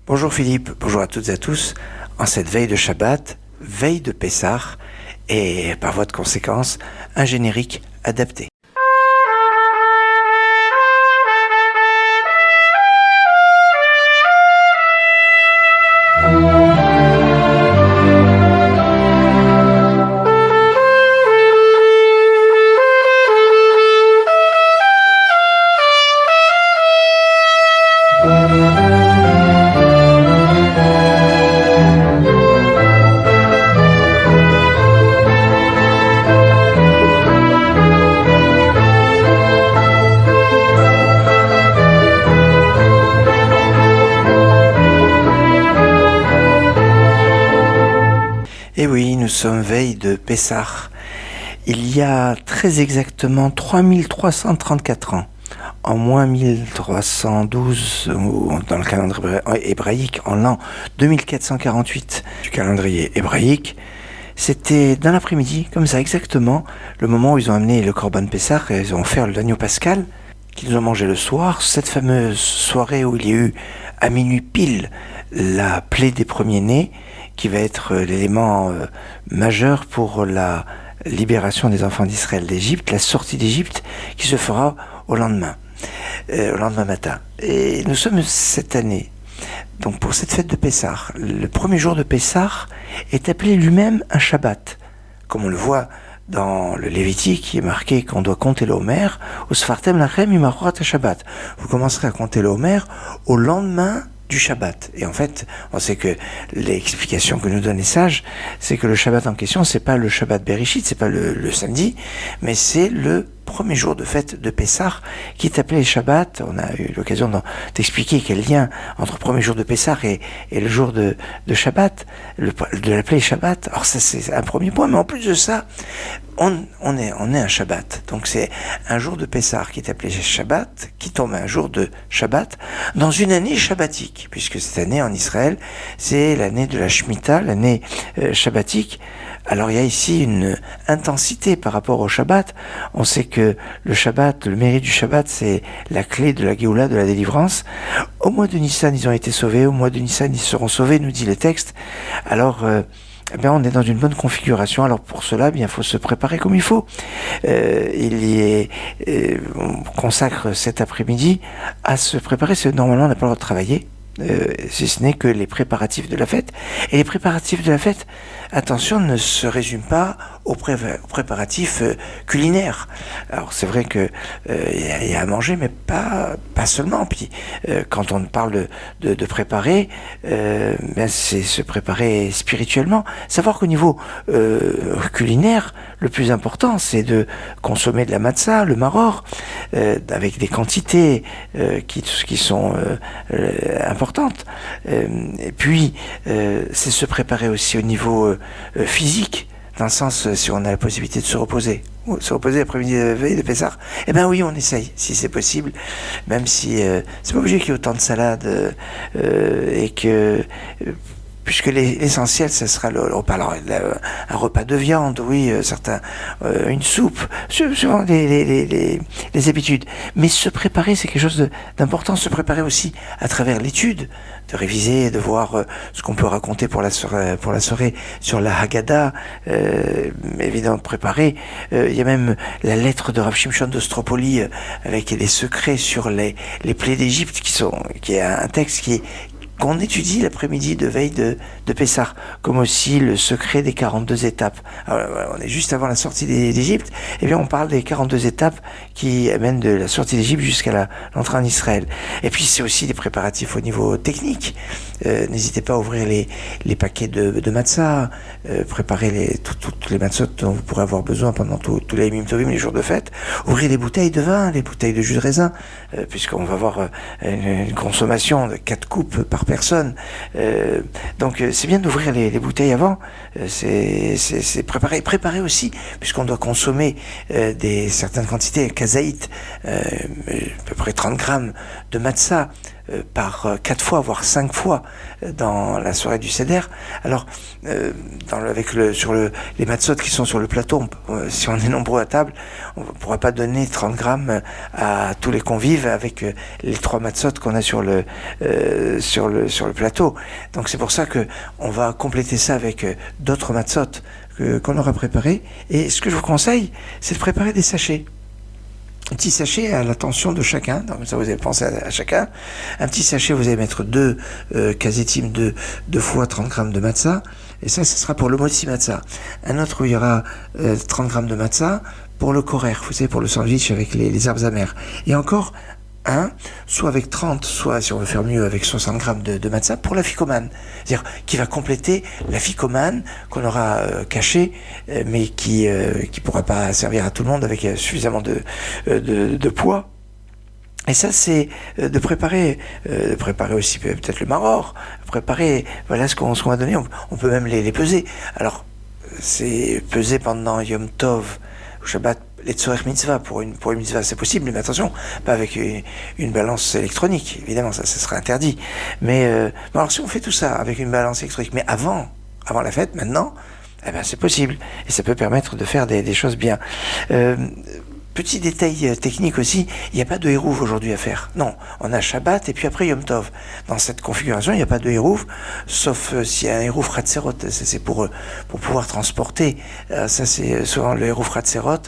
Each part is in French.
Bonjour Philippe, bonjour à toutes et à tous. En cette veille de Shabbat, veille de Pessah, et par voie de conséquence, un générique adapté. Et oui, nous sommes veille de Pessah. Il y a très exactement 3334 ans, en moins 1312 dans le calendrier hébraïque, en l'an 2448 du calendrier hébraïque, c'était dans l'après-midi, comme ça exactement, le moment où ils ont amené le Corban Pessah, et ils ont offert l'agneau pascal, qu'ils ont mangé le soir, cette fameuse soirée où il y a eu à minuit pile la plaie des premiers-nés, qui va être l'élément majeur pour la libération des enfants d'Israël d'Égypte, la sortie d'Égypte qui se fera au lendemain matin. Et nous sommes cette année, donc pour cette fête de Pessah, le premier jour de Pessah est appelé lui-même un Shabbat, comme on le voit dans le Lévitique, qui est marqué qu'on doit compter l'Omer, au Sfartem Lachem Imachorat Shabbat. Vous commencerez à compter l'Omer au lendemain du Shabbat. Et en fait, on sait que l'explication que nous donnent les sages, c'est que le Shabbat en question, c'est pas le Shabbat Bereshit, c'est pas le samedi, mais c'est le premier jour de fête de Pessah, qui est appelé Shabbat. On a eu l'occasion d'expliquer quel lien entre le premier jour de Pessah et le jour de Shabbat, de l'appeler Shabbat. Alors ça, c'est un premier point, mais en plus de ça, on est un Shabbat. Donc c'est un jour de Pessah qui est appelé Shabbat, qui tombe un jour de Shabbat, dans une année shabbatique, puisque cette année en Israël, c'est l'année de la Shemitah, l'année shabbatique. Alors il y a ici une intensité par rapport au Shabbat. On sait que le Shabbat, le mérite du Shabbat, c'est la clé de la Géoula, de la délivrance. Au mois de Nissan, ils ont été sauvés. Au mois de Nissan, ils seront sauvés, nous dit le texte. Alors, on est dans une bonne configuration. Alors pour cela, il faut se préparer comme il faut. On consacre cet après-midi à se préparer. Normalement, on n'a pas le droit de travailler. Si ce n'est que les préparatifs de la fête. Et les préparatifs de la fête, attention, ne se résument pas aux préparatifs culinaires. Alors c'est vrai que y a à manger, mais pas seulement. Puis quand on parle de préparer, c'est se préparer spirituellement. Savoir qu'au niveau culinaire, le plus important, c'est de consommer de la matzah, le maror, avec des quantités qui sont importantes. Et puis, c'est se préparer aussi au niveau physique, dans le sens, si on a la possibilité de se reposer l'après-midi de veille de Pessah, oui, on essaye, si c'est possible, même si c'est pas obligé qu'il y ait autant de salade, et que puisque l'essentiel, ce sera le repas. Alors, un repas de viande, oui, certains, une soupe, suivant les habitudes. Mais se préparer, c'est quelque chose d'important. Se préparer aussi à travers l'étude, de réviser, de voir ce qu'on peut raconter pour la soirée sur la Haggadah, évidemment préparer. Il y a même la lettre de Rav Shimshon d'Ostropoli avec les secrets sur les plaies d'Égypte, qui est un texte qu'on étudie l'après-midi de veille de Pessah, comme aussi le secret des 42 étapes. Alors, on est juste avant la sortie d'Égypte, et bien on parle des 42 étapes qui amènent de la sortie d'Égypte jusqu'à l'entrée en Israël. Et puis c'est aussi des préparatifs au niveau technique. N'hésitez pas à ouvrir les paquets de matzah, préparer toutes les matzot dont vous pourrez avoir besoin pendant tous les Yomim Tovim, les jours de fête. Ouvrir les bouteilles de vin, les bouteilles de jus de raisin, puisqu'on va avoir une consommation de 4 coupes par personne. Donc c'est bien d'ouvrir les bouteilles avant. C'est préparer aussi, puisqu'on doit consommer certaines quantités, kazaït, à peu près 30 grammes de matzah, par 4 fois, voire 5 fois dans la soirée du Seder. Alors, sur les matzot qui sont sur le plateau, si on est nombreux à table, on ne pourra pas donner 30 grammes à tous les convives avec les 3 matzot qu'on a sur le plateau. Donc c'est pour ça que on va compléter ça avec d'autres matzot qu'on aura préparés. Et ce que je vous conseille, c'est de préparer des sachets. Un petit sachet à l'attention de chacun, donc ça vous allez penser à chacun. Un petit sachet, vous allez mettre 2 kazetim, 2 fois 30 grammes de matzah, et ça, ce sera pour le motzi matzah. Un autre où il y aura 30 grammes de matzah pour le korer, vous savez, pour le sandwich avec les herbes amères. Et encore soit avec 30, soit, si on veut faire mieux, avec 60 grammes de matzah pour la ficomane. C'est-à-dire qui va compléter la ficomane qu'on aura cachée, mais qui pourra pas servir à tout le monde avec suffisamment de poids. Et ça, c'est de préparer aussi peut-être le maror, voilà ce qu'on va donner. On peut même les peser. Alors, c'est peser pendant Yom Tov, ou Shabbat, les tzorech mitzvah, pour une mitzvah, c'est possible, mais attention, pas avec une balance électronique, évidemment, ça sera interdit. Mais alors si on fait tout ça avec une balance électronique, mais avant la fête, maintenant, eh ben c'est possible, et ça peut permettre de faire des choses bien. Petit détail technique aussi, il n'y a pas de hérouv aujourd'hui à faire. Non, on a Shabbat et puis après Yom Tov. Dans cette configuration, il n'y a pas de hérouv, sauf s'il y a un hérouv Ratzerot. C'est pour pouvoir transporter. Ça, c'est souvent le hérouv Ratzerot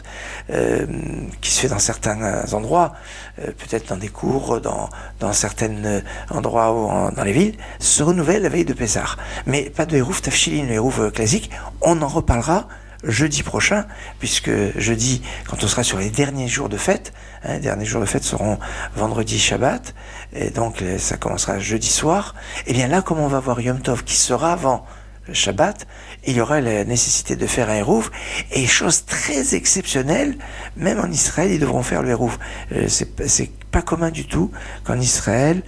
qui se fait dans certains endroits, peut-être dans des cours, dans certains endroits ou dans les villes, se renouvelle la veille de Pessah. Mais pas de hérouv Tafshilin, le hérouv classique. On en reparlera jeudi prochain, puisque jeudi, quand on sera sur les derniers jours de fête, les derniers jours de fête seront vendredi, Shabbat, et donc ça commencera jeudi soir, et bien là, comme on va voir Yom Tov qui sera avant le Shabbat, il y aura la nécessité de faire un hérouv, et chose très exceptionnelle, même en Israël, ils devront faire le hérouv. C'est pas commun du tout qu'en Israël,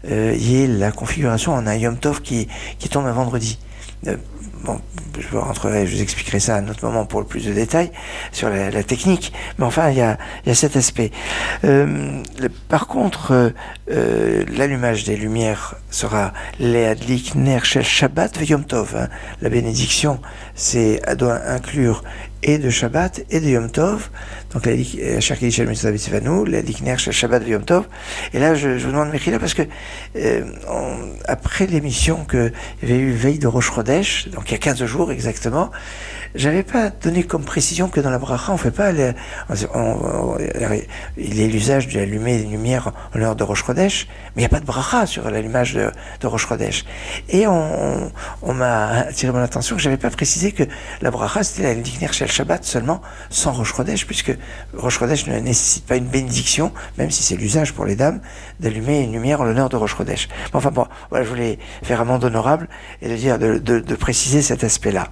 il y ait la configuration en un Yom Tov qui tombe un vendredi. Bon, je vous expliquerai ça à un autre moment pour le plus de détails sur la technique, mais enfin il y a cet aspect. Par contre, l'allumage des lumières sera Leadlik Ner Shel Shabbat Yom Tov. La bénédiction, doit inclure et de Shabbat et de Yom Tov. Donc la Cher Shel Mitzvah B'Tzivanu, Leadlik Ner Shel Shabbat Yom Tov. Et là, je vous demande Mechila parce que après l'émission qu'il y avait eu veille de Rosh Chodesh, donc il y a 15 jours exactement, j'avais pas donné comme précision que dans la bracha on fait pas il est l'usage d'allumer les lumières en l'heure de Rosh Chodesh, mais il n'y a pas de bracha sur l'allumage de Rosh Chodesh. Et on m'a attiré mon attention que j'avais pas précisé que la bracha c'était la Likner Shel Shabbat seulement, sans Rosh Chodesh, puisque Rosh Chodesh ne nécessite pas une bénédiction, même si c'est l'usage pour les dames d'allumer une lumière en l'honneur de Rosh Chodesh. Mais enfin bon, voilà, je voulais faire amende honorable et de dire de préciser cet aspect-là.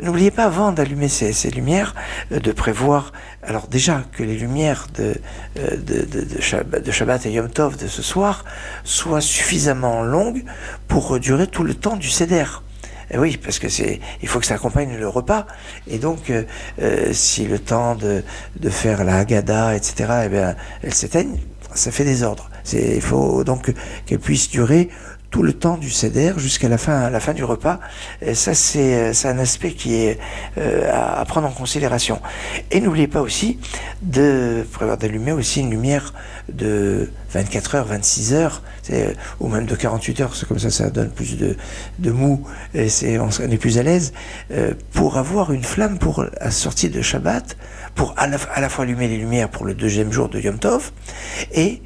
N'oubliez pas, avant d'allumer ces lumières, de prévoir, alors déjà que les lumières de Shabbat et Yom Tov de ce soir soient suffisamment longues pour durer tout le temps du Seder. Et oui, parce que il faut que ça accompagne le repas, et donc si le temps de faire la Haggadah, etc., eh bien, elle s'éteigne, ça fait désordre. Il faut donc qu'elle puisse durer tout le temps du Seder jusqu'à la fin du repas. Et ça, c'est un aspect qui est à prendre en considération. Et n'oubliez pas aussi de prévoir d'allumer aussi une lumière de 24 heures, 26 heures, ou même de 48 heures, c'est comme ça donne plus de mou, et on est plus à l'aise, pour avoir une flamme pour la sortie de Shabbat, pour à la fois allumer les lumières pour le 2e jour de Yom Tov, et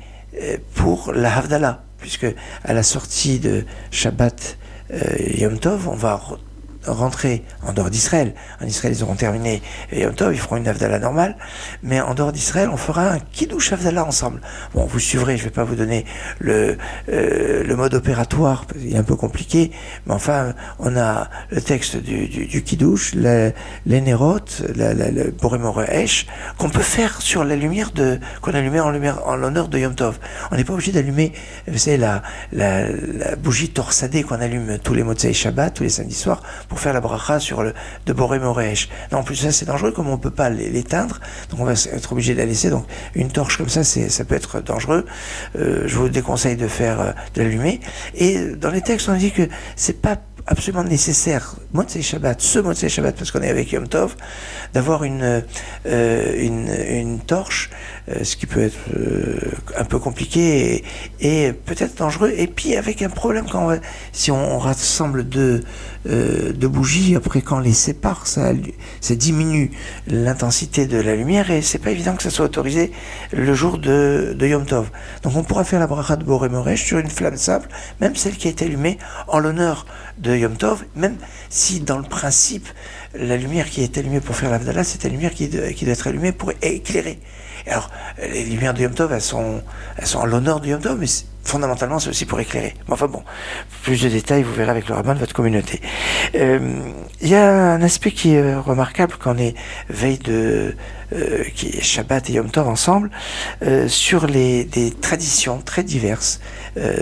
pour la Havdalah, puisque à la sortie de Shabbat Yom Tov, on va rentrer en dehors d'Israël. En Israël, ils auront terminé Yom Tov, ils feront une Havdalah normale, mais en dehors d'Israël, on fera un Kiddush Havdalah ensemble. Bon, vous suivrez, je ne vais pas vous donner le mode opératoire, il est un peu compliqué, mais enfin, on a le texte du Kiddush, les Nerot, le Borim Esh, qu'on peut faire sur la lumière qu'on allumait en l'honneur de Yom Tov. On n'est pas obligé d'allumer, vous savez, la bougie torsadée qu'on allume tous les Motzei Shabbat, tous les samedis soirs, pour faire la bracha de Boré Moresh. Non, en plus ça c'est dangereux, comme on peut pas l'éteindre, donc on va être obligé de la laisser. Donc une torche comme ça, ça peut être dangereux. Je vous déconseille de l'allumer. Et dans les textes, on dit que c'est pas absolument nécessaire, Motzei Shabbat, ce Motzei Shabbat, parce qu'on est avec Yom Tov, d'avoir une torche, ce qui peut être un peu compliqué et peut-être dangereux. Et puis avec un problème si on rassemble deux bougies, après quand on les sépare, ça diminue l'intensité de la lumière et c'est pas évident que ça soit autorisé le jour de Yom Tov. Donc on pourra faire la bracha de Boré Moresh sur une flamme simple, même celle qui a été allumée en l'honneur de Yom Tov, même si dans le principe la lumière qui est allumée pour faire l'Avdallah, c'est la lumière qui doit être allumée pour éclairer. Alors les lumières de Yom Tov, elles sont en l'honneur de Yom Tov, mais fondamentalement c'est aussi pour éclairer. Mais enfin bon, plus de détails vous verrez avec le rabbin de votre communauté. Il y a un aspect qui est remarquable quand on est veille qui est Shabbat et Yom Tov ensemble, sur des traditions très diverses,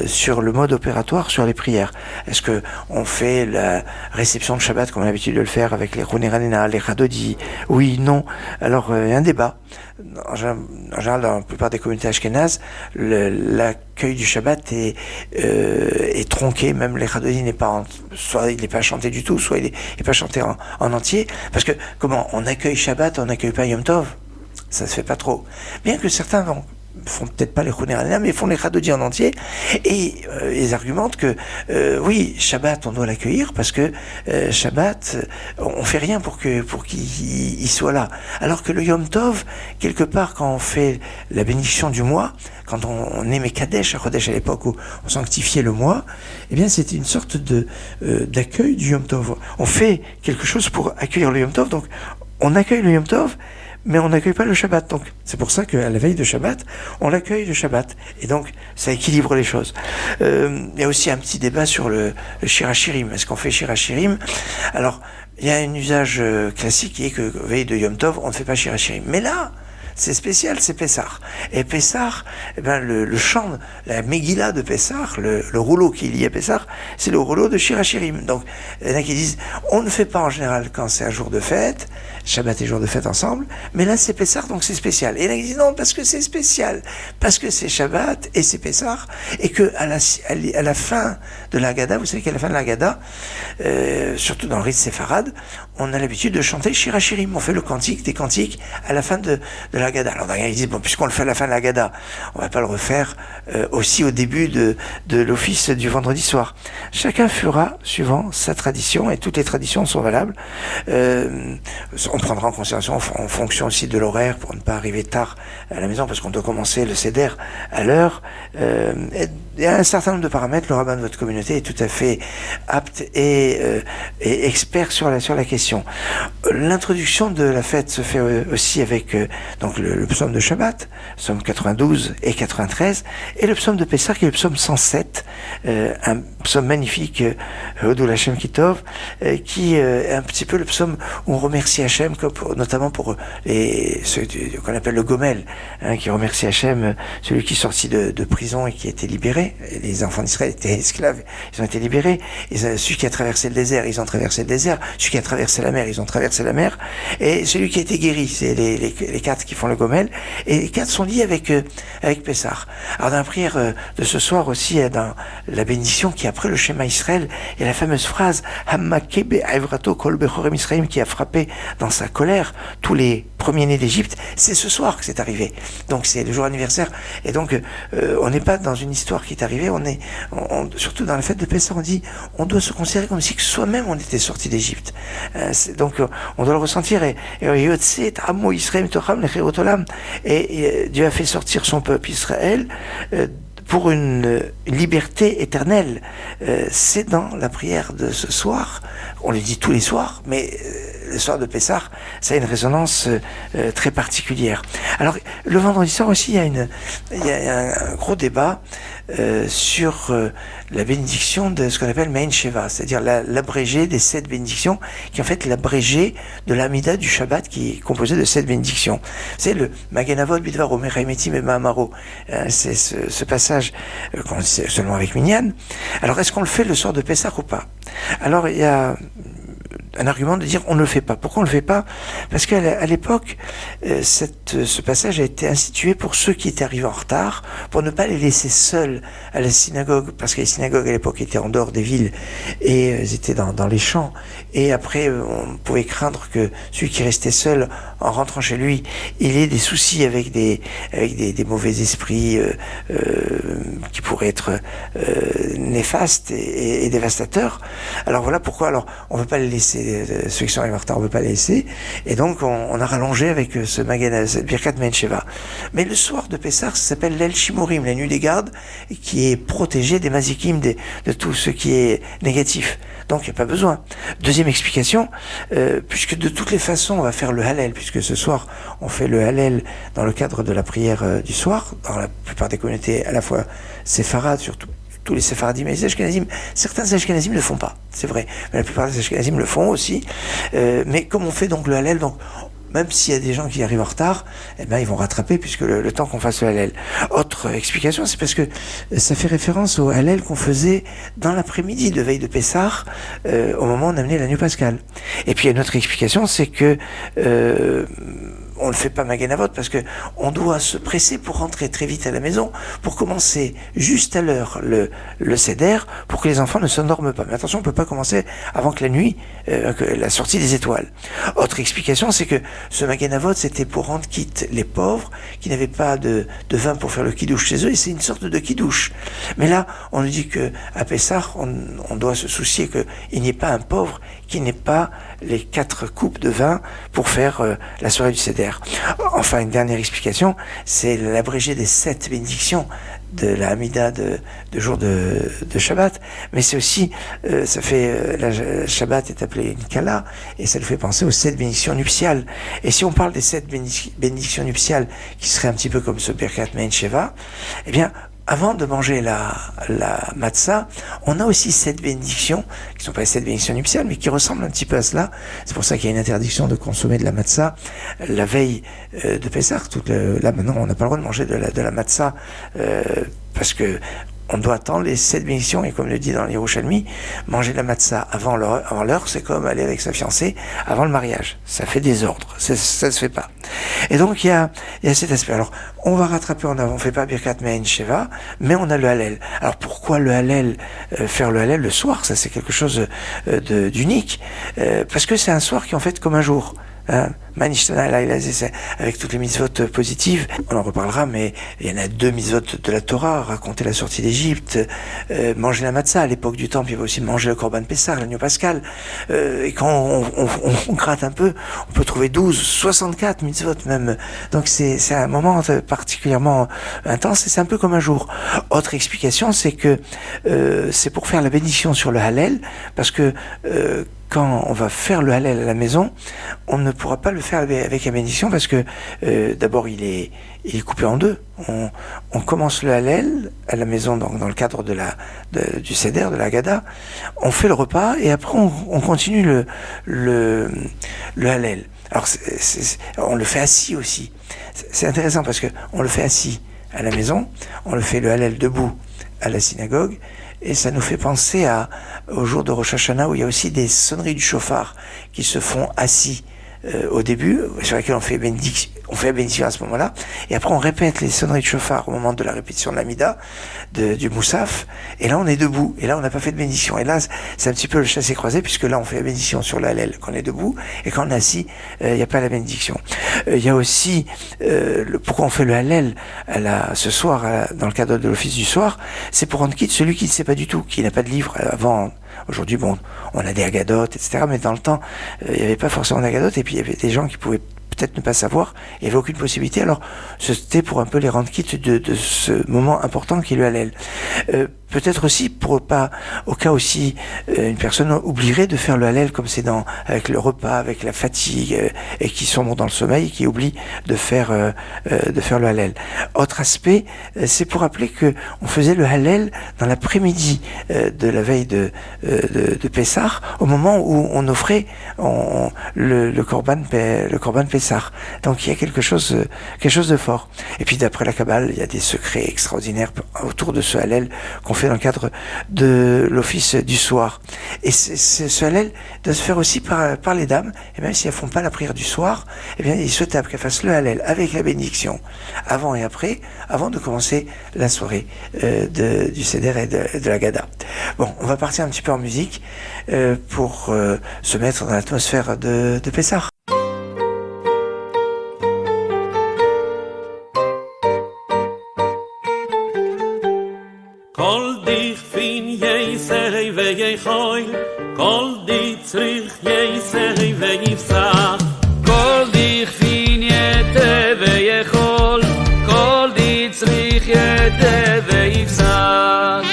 sur le mode opératoire, sur les prières. Est-ce que on fait la réception de Shabbat comme on a l'habitude de le faire avec les Rounéranina, les Chadodi? Oui, non. Alors, il y a un débat. En général, dans la plupart des communautés ashkénazes, l'accueil du Shabbat est tronqué, même les Chadodi soit il n'est pas chanté du tout, soit il n'est pas chanté en entier, parce que comment on accueille Shabbat, on n'accueille pas Yom Tov, ça se fait pas trop. Bien que certains font peut-être pas les Rounéranina, mais font les Chadodi en entier, et ils argumentent que oui, Shabbat on doit l'accueillir parce que Shabbat on fait rien pour qu'il soit là, alors que le Yom Tov, quelque part quand on fait la bénédiction du mois, quand on aimait Kadesh à Chodesh à l'époque où on sanctifiait le mois, eh bien c'était une sorte d'accueil du Yom Tov. On fait quelque chose pour accueillir le Yom Tov, donc on accueille le Yom Tov, mais on n'accueille pas le Shabbat. Donc c'est pour ça qu'à la veille de Shabbat, on l'accueille le Shabbat. Et donc ça équilibre les choses. Il y a aussi un petit débat sur le Shir HaShirim. Est-ce qu'on fait Shir HaShirim? Alors, il y a un usage classique qui est que veille de Yom Tov, on ne fait pas Shir HaShirim. Mais là, c'est spécial, c'est Pessah. Et Pessah, eh ben le chant, la Megillah de Pessah, le rouleau qui est lié à Pessah, c'est le rouleau de Shir HaShirim. Donc, il y en a qui disent, on ne fait pas en général quand c'est un jour de fête, Shabbat et jour de fête ensemble, mais là c'est Pessah, donc c'est spécial. Et là ils disent non, parce que c'est spécial, parce que c'est Shabbat et c'est Pessah, et que à la fin de l'Agada, vous savez qu'à la fin de l'Agada, surtout dans le rite séfarade, on a l'habitude de chanter Shir HaShirim, on fait le cantique des cantiques à la fin de l'Agada. Alors ils disent, bon, puisqu'on le fait à la fin de l'Agada, on va pas le refaire aussi au début de l'office du vendredi soir. Chacun fera suivant sa tradition, et toutes les traditions sont valables. On prendra en considération en fonction aussi de l'horaire pour ne pas arriver tard à la maison parce qu'on doit commencer le seder à l'heure. Il y a un certain nombre de paramètres. Le rabbin de votre communauté est tout à fait apte et expert sur la question. L'introduction de la fête se fait aussi avec donc le psaume de Shabbat, psaume 92 et 93, et le psaume de Pessah qui est le psaume 107, un psaume magnifique, Hodou Hashem Kitov, qui est un petit peu le psaume où on remercie Hachem, notamment pour ceux qu'on appelle le Gomel, qui remercie Hachem, celui qui est sorti de prison et qui a été libéré. Et les enfants d'Israël étaient esclaves, ils ont été libérés. Et celui qui a traversé le désert, ils ont traversé le désert. Celui qui a traversé la mer, ils ont traversé la mer. Et celui qui a été guéri, c'est les quatre qui font le Gomel. Et les quatre sont liés avec Pessah. Alors dans la prière de ce soir aussi, dans la bénédiction qui après le Shema Israël, il y a la fameuse phrase Hammake be'evrato kol bechorem Israël, qui a frappé dans sa colère tous les premiers-nés d'Égypte. C'est ce soir que c'est arrivé. Donc c'est le jour anniversaire. Et donc on n'est pas dans une histoire qui est arrivée. Surtout dans la fête de Pessah, on dit on doit se considérer comme si que soi-même on était sorti d'Égypte. Donc on doit le ressentir. Et Dieu a fait sortir son peuple Israël pour une liberté éternelle. C'est dans la prière de ce soir. On le dit tous les soirs, mais le soir de Pessah, ça a une résonance très particulière. Alors, le vendredi soir aussi, il y a un gros débat sur la bénédiction de ce qu'on appelle Mein Sheva, c'est-à-dire l'abrégé des 7 bénédictions, qui est en fait l'abrégé de l'Amida du Shabbat, qui est composé de 7 bénédictions. C'est le Magen Avot Bidvar Omer Haïmetim et Mahamaro. C'est ce passage qu'on sait seulement avec Minyan. Alors, est-ce qu'on le fait le soir de Pessah ou pas? Alors, il y a un argument de dire on ne le fait pas. Pourquoi on ne le fait pas? Parce qu'à l'époque, ce passage a été institué pour ceux qui étaient arrivés en retard, pour ne pas les laisser seuls à la synagogue, parce que les synagogues à l'époque étaient en dehors des villes et elles étaient dans les champs. Et après, on pouvait craindre que celui qui restait seul, en rentrant chez lui, il ait des soucis avec des mauvais esprits qui pourraient être néfastes et dévastateurs. Alors voilà pourquoi. Alors on ne veut pas les laisser, ceux qui sont arrivés en retard, on ne veut pas les laisser. Et donc on a rallongé avec cette Birkat Mehen Sheva. Mais le soir de Pessah, ça s'appelle l'El Shimurim, la nuit des gardes, qui est protégée des mazikim, de tout ce qui est négatif. Donc il n'y a pas besoin. Deuxième explication, puisque de toutes les façons on va faire le Hallel, puisque ce soir on fait le Hallel dans le cadre de la prière du soir, dans la plupart des communautés à la fois séfarades, surtout tous les séfaradim et les ashkenazim, certains ashkenazim ne le font pas, c'est vrai, mais la plupart des ashkenazim le font aussi, mais comme on fait donc le Hallel, donc même s'il y a des gens qui arrivent en retard, eh ben ils vont rattraper puisque le temps qu'on fasse le Hallel. Autre explication, c'est parce que ça fait référence au Hallel qu'on faisait dans l'après-midi de veille de Pessah, au moment où on amenait la nuit pascale. Et puis il y a une autre explication, c'est que on ne fait pas Magen Avot parce que on doit se presser pour rentrer très vite à la maison, pour commencer juste à l'heure le Seder, pour que les enfants ne s'endorment pas. Mais attention, on ne peut pas commencer avant que la nuit, que la sortie des étoiles. Autre explication, c'est que ce Magen Avot, c'était pour rendre quitte les pauvres qui n'avaient pas de vin pour faire le kidouche chez eux, et c'est une sorte de kidouche. Mais là, on nous dit que à Pessah, on doit se soucier qu'il n'y ait pas un pauvre qui n'ait pas les 4 coupes de vin pour faire la soirée du Seder. Enfin, une dernière explication, c'est l'abrégé des 7 bénédictions de la Hamida de jour de Shabbat, mais c'est aussi, ça fait, la Shabbat est appelée une Kala, et ça nous fait penser aux 7 bénédictions nuptiales. Et si on parle des 7 bénédictions nuptiales, qui seraient un petit peu comme ce Birkat Mehen Sheva, eh bien, avant de manger la matzah, on a aussi 7 bénédictions, qui ne sont pas les 7 bénédictions nuptiales, mais qui ressemblent un petit peu à cela. C'est pour ça qu'il y a une interdiction de consommer de la matzah la veille de Pessah. Là, maintenant, on n'a pas le droit de manger de la matzah, parce que on doit attendre les 7 bénédictions, et comme le dit dans les Yerushalmi, manger la matzah avant l'heure, c'est comme aller avec sa fiancée avant le mariage. Ça fait désordre, ça se fait pas. Et donc il y a cet aspect. Alors on va rattraper en avant, on fait pas Birkat Mehen Sheva, mais on a le Hallel. Alors pourquoi le Hallel, faire le Hallel le soir? Ça c'est quelque chose d'unique, parce que c'est un soir qui est en fait comme un jour. Avec toutes les mitzvot positives, on en reparlera, mais il y en a 2 mitzvot de la Torah, raconter la sortie d'Égypte, manger la matzah, à l'époque du temple, il y avait aussi manger le Korban Pessah, l'agneau pascal, et quand on gratte un peu, on peut trouver 12, 64 mitzvot même, donc c'est un moment particulièrement intense, et c'est un peu comme un jour. Autre explication, c'est que c'est pour faire la bénédiction sur le Hallel, parce que quand on va faire le Hallel à la maison, on ne pourra pas le faire avec la bénédiction parce que d'abord il est coupé en deux. On commence le Hallel à la maison dans le cadre du Seder, de la Haggadah. On fait le repas et après on continue le Hallel. Alors on le fait assis aussi. C'est intéressant parce que on le fait assis à la maison, on le fait le Hallel debout à la synagogue. Et ça nous fait penser au jour de Rosh Hashanah où il y a aussi des sonneries du shofar qui se font assis au début, sur lesquelles on fait la bénédiction à ce moment-là, et après on répète les sonneries de shofar au moment de la répétition de l'Amida, du Moussaf, et là on est debout, et là on n'a pas fait de bénédiction, et là c'est un petit peu le chassé-croisé, puisque là on fait la bénédiction sur la Hallel quand on est debout, et quand on est assis, il n'y a pas la bénédiction. Il y a aussi, pourquoi on fait le Hallel ce soir, dans le cadre de l'office du soir, c'est pour rendre quitte celui qui ne sait pas du tout, qui n'a pas de livre avant. Aujourd'hui, bon, on a des agadotes, etc., mais dans le temps, il n'y avait pas forcément d'agadotes, et puis il y avait des gens qui pouvaient peut-être ne pas savoir, il n'y avait aucune possibilité, alors c'était pour un peu les rendre quitte de ce moment important qui est le Hallel. Peut-être aussi pour pas, au cas aussi, une personne oublierait de faire le Hallel comme c'est avec le repas, avec la fatigue, et qui sombre dans le sommeil, qui oublie de faire le Hallel. Autre aspect, c'est pour rappeler que on faisait le Hallel dans l'après-midi de la veille de Pessah, au moment où on offrait le Korban Pessah. Donc il y a quelque chose de fort. Et puis d'après la Kabbale, il y a des secrets extraordinaires autour de ce Hallel qu'on fait dans le cadre de l'office du soir. Et ce Hallel doit se faire aussi par les dames, et même si elles font pas la prière du soir, eh bien, il est souhaitable qu'elles fassent le Hallel avec la bénédiction, avant et après, avant de commencer la soirée du Seder et de la Gada. Bon, on va partir un petit peu en musique pour se mettre dans l'atmosphère de Pessah. Kol dich fin yesei veyechoy, kol dich tzrich yesei veyifsach. Kol dich fin yete veyechol, kol dich tzrich yete veyifsach.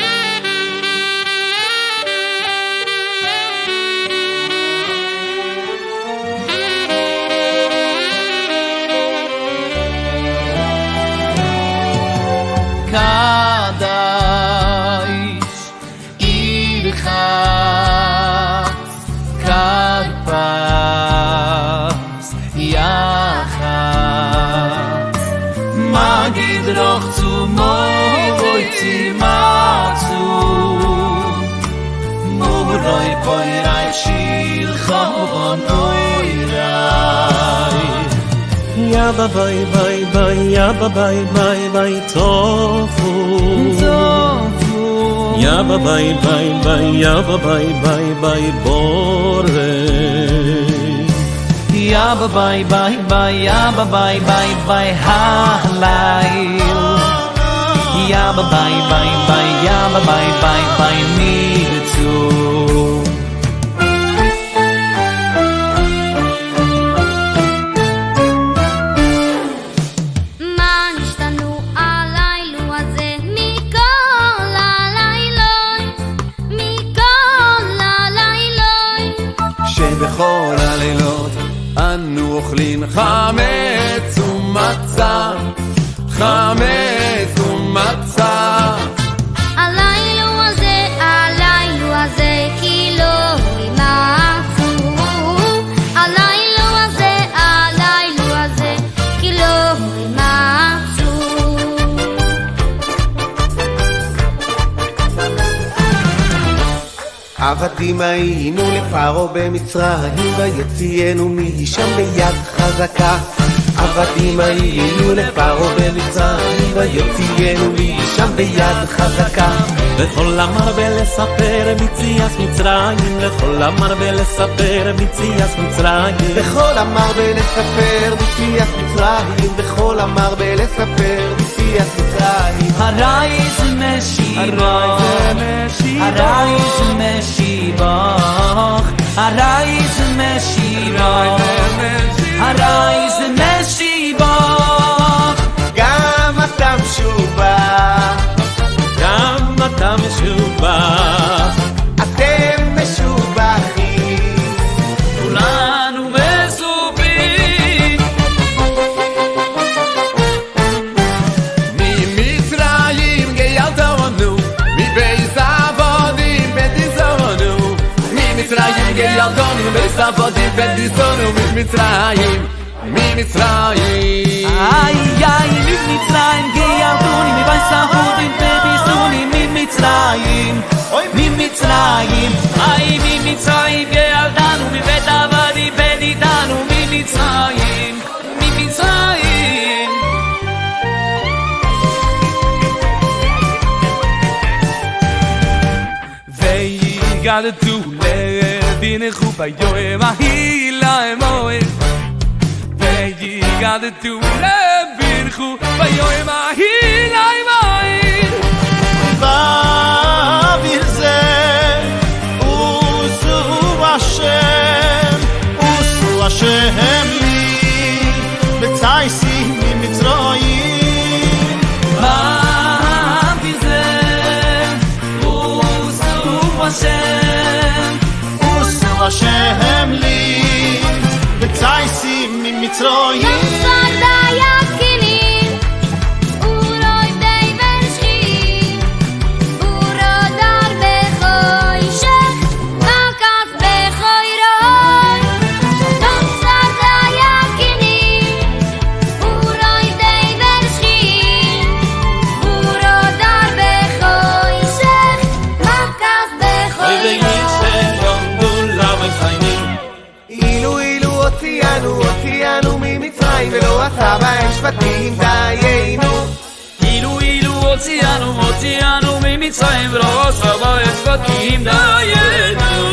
Doch zu moi zi matzu Muroi poirai shil chavon oirai Ya ba bai bai bai ya ba bai bai bai tofu Ya ba bai bai bai ya ba bai bai bai bore Ya ba bye bye bye ya ba bye bye bye halayl Ya ba bye bye bye ya ba bye bye bye need to בכל הלילות אנו אוכלים חמץ ומצה חמץ ומצה הלילה הזה כי לא ימצאו הלילה הזה כי לא ימצאו עבדים היינו לפרעה במצרים ויוציאנו משם ביד חזקה עבדים היינו לפרעה במצרים ויוציאנו משם ביד חזקה לכל אמר ולספר מציאת מצרים לכל אמר ולספר מציאת מצרים לכל אמר ולספר מציאת מצרים לכל אמר ולספר מציאת מצרים הרייז משיבך הרייז משיבך הרייז משיבך הרייז משיבך גם אתה משובח גם אתה משובח אתם משובחים כולנו מסובים ממצרים גיירת אותנו מבית עבדים בדיסונו ממצרים גיירת אותנו מבית עבדים בדיסונו ממצרים איי איי ממצרים גיירתוני מבית עבדים בדיסונו ממצרים ממצרים איי ממצרים גיירתנו מבית עבדים בדיסונו ממצרים ממצרים ויגדתו לבינכו ביום ההילה המועד ויגדתו לבינכו ביום ההילה המועד באוויר זה עושו השם לי בצייסים ממצרים באוויר זה עושו השם לי בצייסים ממצרים השפטים דיינו אילו הוציאנו ממצרים וראש רבה השפטים דיינו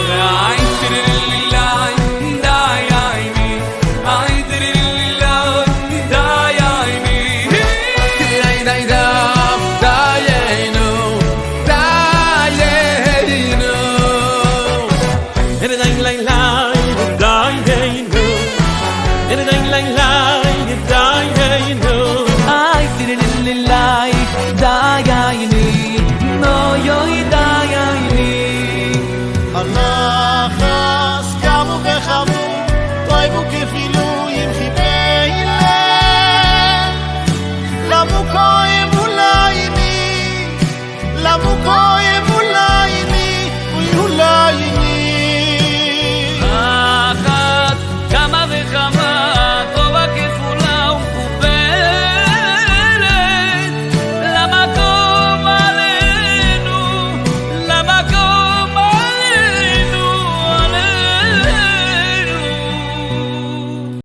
Lamu ko